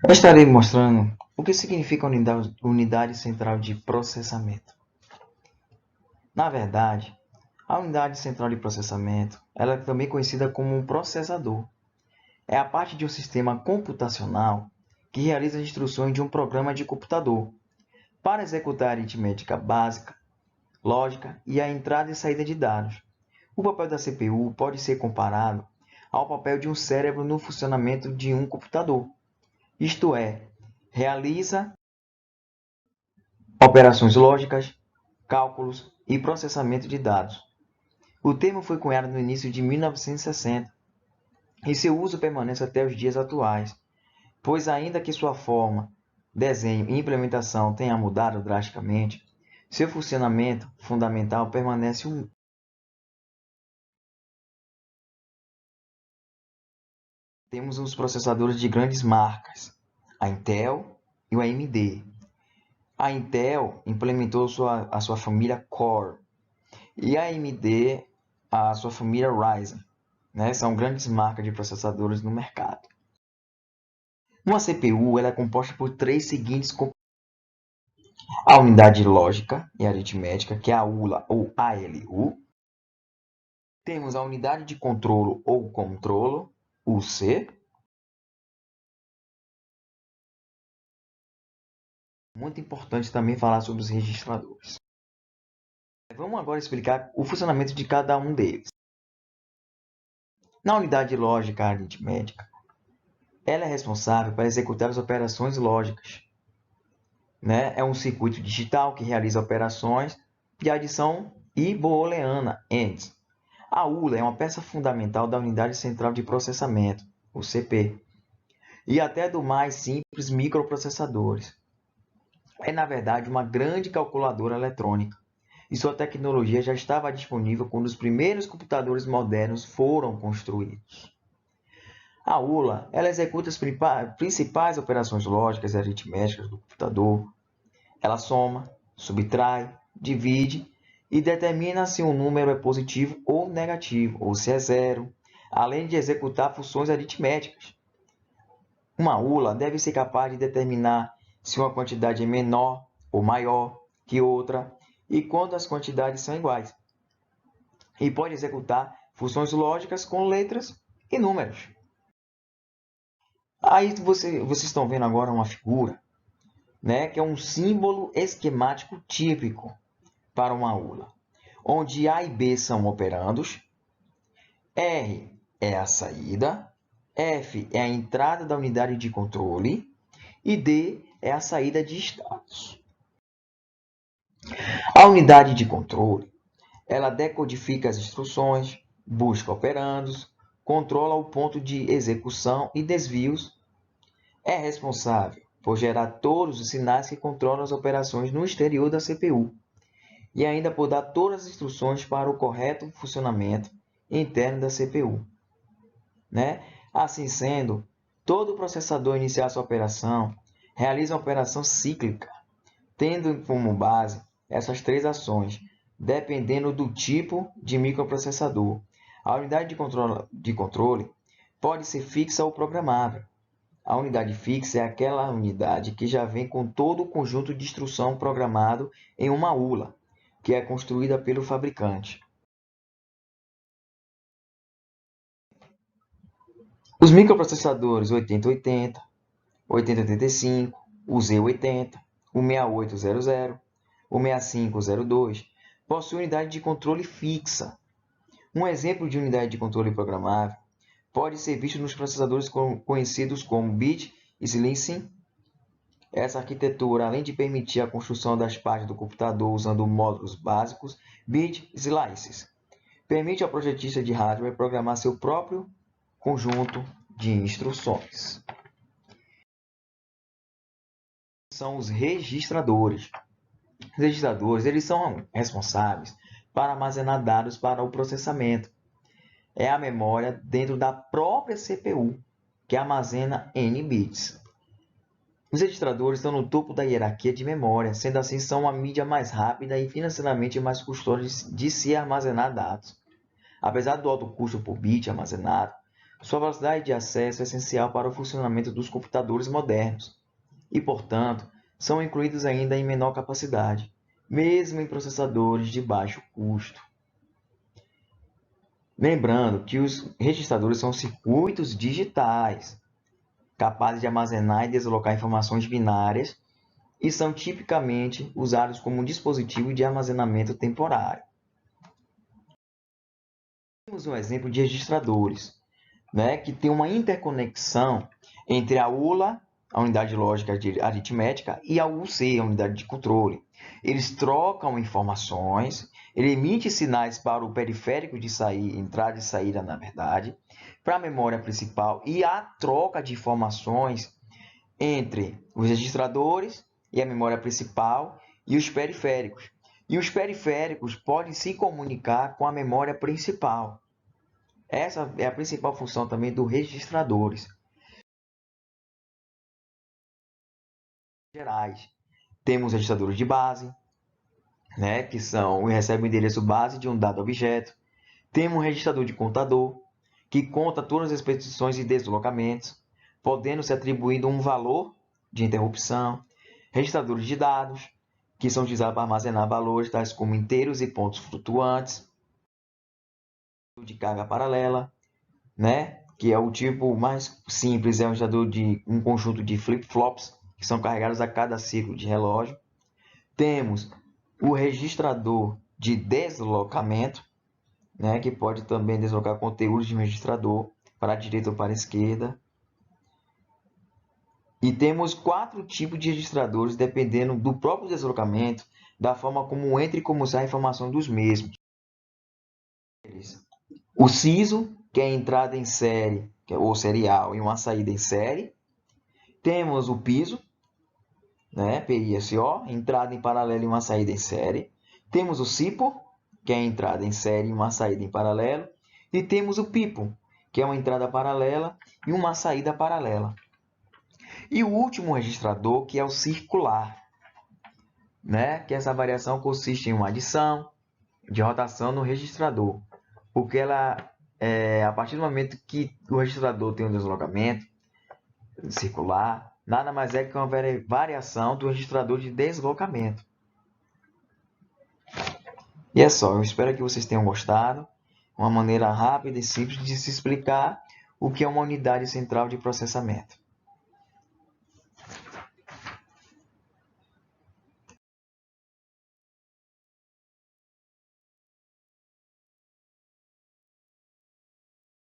Eu estarei mostrando o que significa unidade central de processamento. Na verdade, a unidade central de processamento, ela é também conhecida como um processador. É a parte de um sistema computacional que realiza as instruções de um programa de computador para executar a aritmética básica, lógica e a entrada e saída de dados. O papel da CPU pode ser comparado ao papel de um cérebro no funcionamento de um computador. Isto é, realiza operações lógicas, cálculos e processamento de dados. O termo foi cunhado no início de 1960 e seu uso permanece até os dias atuais, pois ainda que sua forma, desenho e implementação tenha mudado drasticamente, seu funcionamento fundamental permanece o Temos os processadores de grandes marcas, a Intel e o AMD. A Intel implementou a sua família Core e a AMD a sua família Ryzen. São grandes marcas de processadores no mercado. Uma CPU ela é composta por três seguintes componentes. A unidade lógica e aritmética, que é a ULA ou ALU. Temos a unidade de controlo ou controlo, UC. Muito importante também falar sobre os registradores. Vamos agora explicar o funcionamento de cada um deles. Na unidade lógica aritmética, ela é responsável para executar as operações lógicas. É um circuito digital que realiza operações de adição e booleana, AND. A ULA é uma peça fundamental da unidade central de processamento, o CP, e até do mais simples microprocessadores. É, na verdade, uma grande calculadora eletrônica, e sua tecnologia já estava disponível quando os primeiros computadores modernos foram construídos. A ULA ela executa as principais operações lógicas e aritméticas do computador. Ela soma, subtrai, divide e determina se um número é positivo ou negativo, ou se é zero, além de executar funções aritméticas. Uma ULA deve ser capaz de determinar se uma quantidade é menor ou maior que outra e quando as quantidades são iguais. E pode executar funções lógicas com letras e números. Aí vocês estão vendo agora uma figura, que é um símbolo esquemático típico para uma ULA, onde A e B são operandos, R é a saída, F é a entrada da unidade de controle e D é a saída de estados. A unidade de controle ela decodifica as instruções, busca operandos, controla o ponto de execução e desvios, é responsável por gerar todos os sinais que controlam as operações no exterior da CPU e ainda por dar todas as instruções para o correto funcionamento interno da CPU. Assim sendo, todo processador iniciar sua operação realiza uma operação cíclica, tendo como base essas três ações, dependendo do tipo de microprocessador. A unidade de controle pode ser fixa ou programável. A unidade fixa é aquela unidade que já vem com todo o conjunto de instrução programado em uma ULA, que é construída pelo fabricante. Os microprocessadores 8080, 8085, o Z80, o 6800, o 6502 possuem unidade de controle fixa. Um exemplo de unidade de controle programável pode ser visto nos processadores conhecidos como bit slicing. Essa arquitetura, além de permitir a construção das partes do computador usando módulos básicos, bit slices, permite ao projetista de hardware programar seu próprio conjunto de instruções. São os registradores. Os registradores eles são responsáveis para armazenar dados para o processamento. É a memória dentro da própria CPU, que armazena N bits. Os registradores estão no topo da hierarquia de memória, sendo assim são a mídia mais rápida e financeiramente mais custosa de se armazenar dados. Apesar do alto custo por bit armazenado, Sua velocidade de acesso é essencial para o funcionamento dos computadores modernos e, portanto, são incluídos ainda em menor capacidade, mesmo em processadores de baixo custo. Lembrando que os registradores são circuitos digitais, capazes de armazenar e deslocar informações binárias e são tipicamente usados como um dispositivo de armazenamento temporário. Temos um exemplo de registradores, que tem uma interconexão entre a ULA, a unidade lógica de aritmética, e a UC, a unidade de controle. Eles trocam informações, ele emite sinais para o periférico de entrada e saída, na verdade, para a memória principal, e a troca de informações entre os registradores e a memória principal e os periféricos. E os periféricos podem se comunicar com a memória principal. Essa é a principal função também dos registradores. Gerais. Temos registradores de base, que recebem o endereço base de um dado objeto. Temos um registrador de contador, que conta todas as petições e deslocamentos, podendo ser atribuído um valor de interrupção. Registradores de dados, que são utilizados para armazenar valores tais como inteiros e pontos flutuantes. De carga paralela, que é o tipo mais simples, é um registrador de um conjunto de flip-flops, que são carregados a cada ciclo de relógio. Temos o registrador de deslocamento, que pode também deslocar conteúdos de um registrador para a direita ou para a esquerda. E temos 4 tipos de registradores, dependendo do próprio deslocamento, da forma como entra e como sai a informação dos mesmos. O SISO, que é a entrada em série, ou serial, e uma saída em série. Temos o PISO, PISO, entrada em paralelo e uma saída em série. Temos o SIPO, que é a entrada em série e uma saída em paralelo. E temos o PIPO, que é uma entrada paralela e uma saída paralela. E o último registrador, que é o circular, que essa variação consiste em uma adição de rotação no registrador, porque a partir do momento que o registrador tem um deslocamento circular, nada mais é que uma variação do registrador de deslocamento. E é só, eu espero que vocês tenham gostado. Uma maneira rápida e simples de se explicar o que é uma unidade central de processamento.